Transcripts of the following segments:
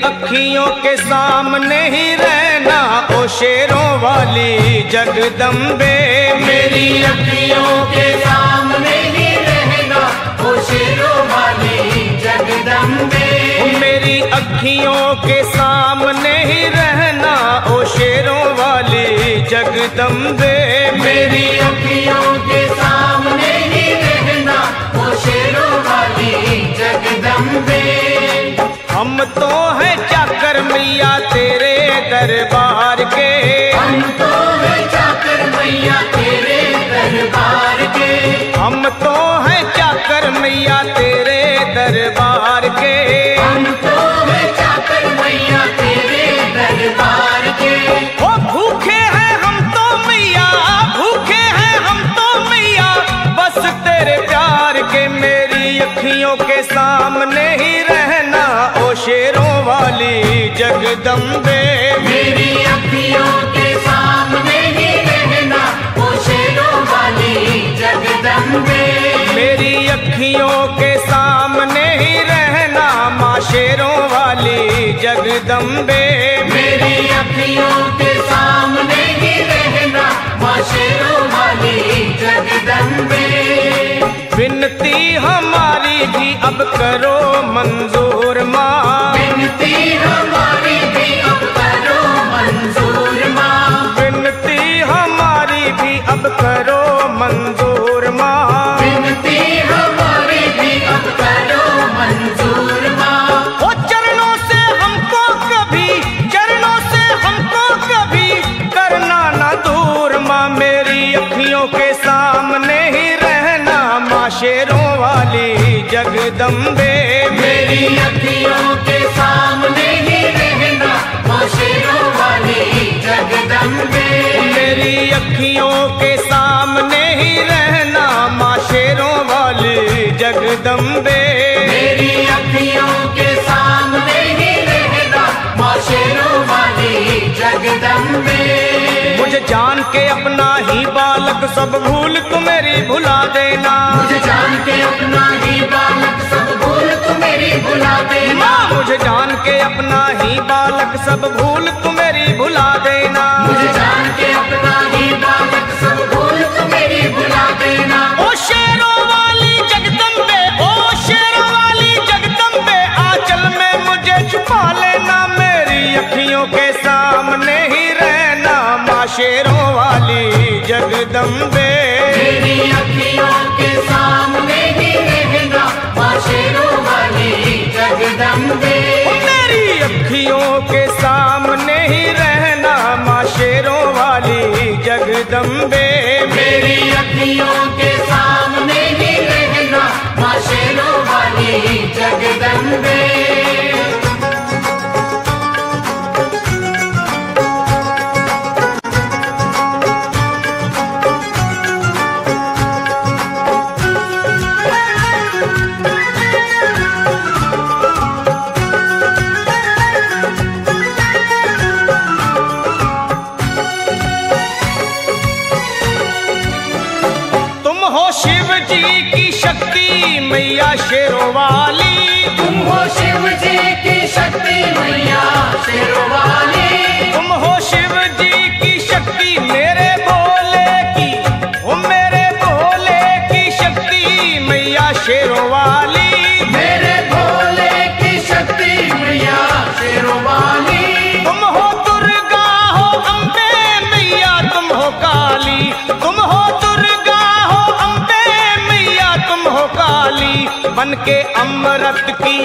अखियों के सामने ही रहना ओ शेरों वाली जगदम्बे। मेरी अखियों के सामने ही रहना ओ शेरों वाली जगदम्बे। मेरी अखियों के सामने ही रहना ओ शेरों वाली जगदम्बे। मेरी अखियों के सामने ही रहना ओ शेरों वाली जगदम्बे। हम तो हैं चाकर मैया तेरे दरबार के। हम तो हैं चाकर मैया तेरे दरबार के। हम तो हैं चाकर मैया तेरे दरबार के। हम तो हैं चाकर मैया तेरे दरबार के। ओ भूखे हैं हम तो मैया, भूखे हैं हम तो मैया बस तेरे प्यार के। मेरी अखियों के सामने ही रहना ओ शेरों वाली जगदम्बे। मेरी अखियों के सामने ही रहना ओ शेरों वाली जगदम्बे। मेरी अखियों के सामने ही रहना माँ शेरों वाली जगदम्बे। मेरी अखियों के सामने ही रहना माँ शेरों वाली जगदम्बे। विनती हमारी भी अब करो मंजूर माँ। विनती हमारी भी अब करो मंजूर माँ। विनती हमारी भी अब करो मंजूर माँ। विनती हमारी भी अब करो मंजूर माँ। ओ चरणों से हमको कभी, चरणों से हमको कभी करना ना दूर माँ। मेरी अखियों के सामने ही रहना माँ शेरों वाली जगदम्बे। मेरी अखियों के सामने ही रहना माँ शेरों वाली जगदम्बे। मेरी अखियों के सामने ही रहना माँ शेरों वाली जगदम्बे। मेरी अखियों के सामने ही रहना माँ शेरों वाली जगदम्बे। मुझे जान के अपना ही बालक सब भूल तू मेरी भुला देना। मुझे जान के अपना ही बालक सब भूल तू मेरी भुला देना। मुझे जान के अपना ही बालक सब भूल तू मेरी भुला देना। मुझे जान के अपना ही बालक सब भूल तू मेरी भुला देना। ओ शेरों वाली जगदम्बे, ओ शेरों वाली जगदम्बे आंचल में मुझे छुपा लेना। मेरी अखियों के सामने ही रहना माँ शेरों वाली जगदम्बे। मेरी अखियों के सामने ही रहना माँ शेरों वाली जगदम्बे। मेरी अखियों के सामने ही रहना माँ शेरों वाली जगदम्बे। मेरी अखियों के सामने ही रहना माँ शेरों वाली जगदम्बे। शिव जी की शक्ति मैया शेरों वाली। तुम हो शिव जी की शक्ति मैया शेरों वाली। तुम हो शिव जी की शक्ति मेरे भोले की, ओ मेरे भोले की शक्ति मैया शेरों वाली। मेरे भोले की शक्ति मैया शेरों वाली। तुम हो दुर्गा हो अम्बे मैया तुम हो काली। तुम हो दुर्गा हो अम्बे मैया तुम हो काली। बन के अमृत की,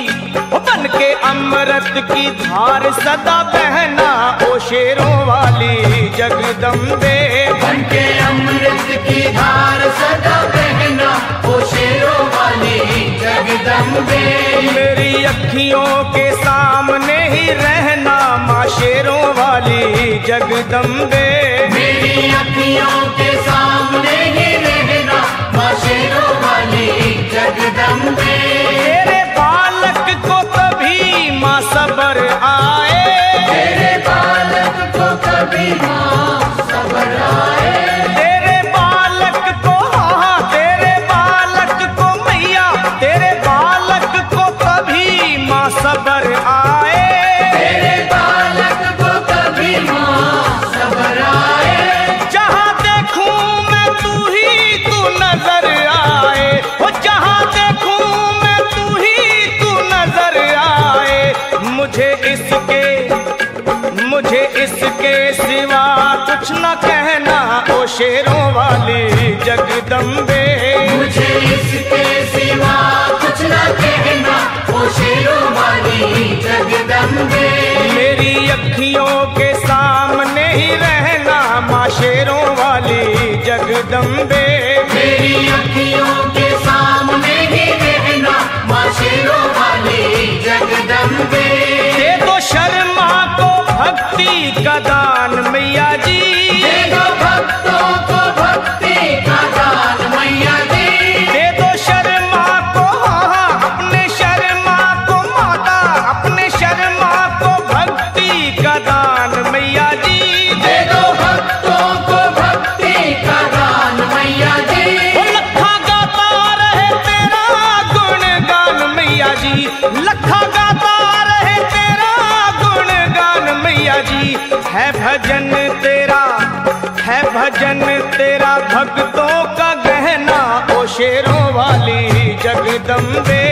बन के अमृत की धार सदा बहना ओ शेरों वाली जगदम्बे। बन के अमृत की धार सदा बहना ओ शेरों वाली जगदम्बे। मेरी अखियों के सामने ही रहना माँ शेरों वाली जगदम्बे। मेरी अखियों के सामने ही रहना माँ शेरों वाली जगदम्बे। तेरे बालक को कभी माँ सबर आए। तेरे बालक को कभी माँ सबर आए। तेरे बालक को, हाँ तेरे बालक को मैया, तेरे बालक को कभी माँ सबर आए। अखियों के सामने ही रहना माँ शेरों वाली जगदम्बे। मेरी अखियों के सामने ही रहना माँ शेरों वाली जगदम्बे। दे दो शर्मा को भक्ति का दान मैया जी, दे दो भक्तों को भक्ति का दान मैया जी। दे दो शर्मा को, हाँ अपने शर्मा को माता, अपने शर्मा को भक्ति का दान मैया जी। दे दो भक्तों को भक्ति का दान मैया जी। वो लखा गाता रहे तेरा गुणगान मैया जी, लखा गाता रहे तेरा गुणगान मैया जी। है भजन तेरा, है भजन तेरा भक्तों का गहना ओ शेरों वाली जगदम्बे।